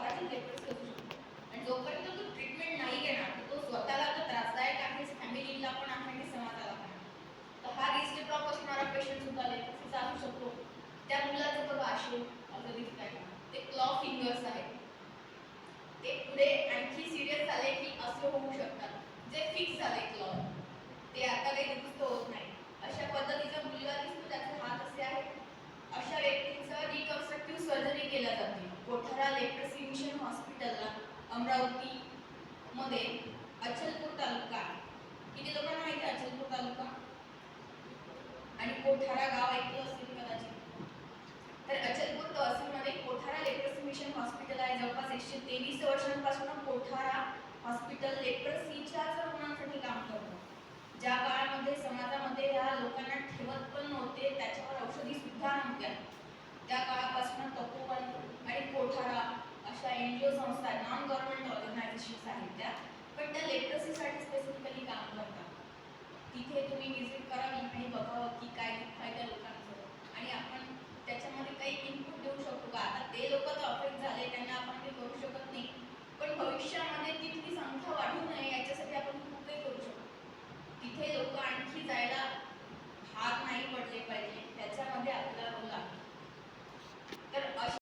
स्वतःची लेप्रोसी असू शकतो आणि जोपर्यंत तो ट्रीटमेंट नाही घेणार तो स्वतःला तर त्रासदायक आहे, फॅमिलीला पण आहे आणि समाजाला पण आहे. तर हा रिस्क ड्रॉप असणारा पेशंट सुद्धा लेप्रोसीचा असू शकतो. त्या मुलाचं बघा असे असं दिसतंय का, ते क्लॉ फिंगर्स आहेत. ते पुढे आणखी सिरियस झाले की असे होऊ शकतात, जे फिक्स झाले क्लॉ, ते आता काही दुरुस्त होत नाही. अशा पद्धतीचा मुलगा दिसतो, त्याचे हात असे आहेत. अशा व्यक्तींचं रिकन्स्ट्रक्टिव्ह सर्जरी केल्या जाते. कोठारा लेप्रोसी मिशन हॉस्पिटलला अमरावती मध्ये अचलपूर तालुका, किती लोकांना माहिती आहे अचलपूर तालुका आणि कोठारा गाव ऐकलं असेल कदाचित. तर अचलपूर तहसीलमध्ये कोठारा लेप्रोसी मिशन हॉस्पिटल आहे. जवळपास 123 वर्षांपासून कोठारा हॉस्पिटल लेप्रोसीच्याच रुग्णांसाठी काम करतो. ज्या काळामध्ये समाजामध्ये या लोकांना ठेवत पण नव्हते, त्याच्यावर औषधी सुद्धा नव्हत्या, त्या काळापासून तपोवन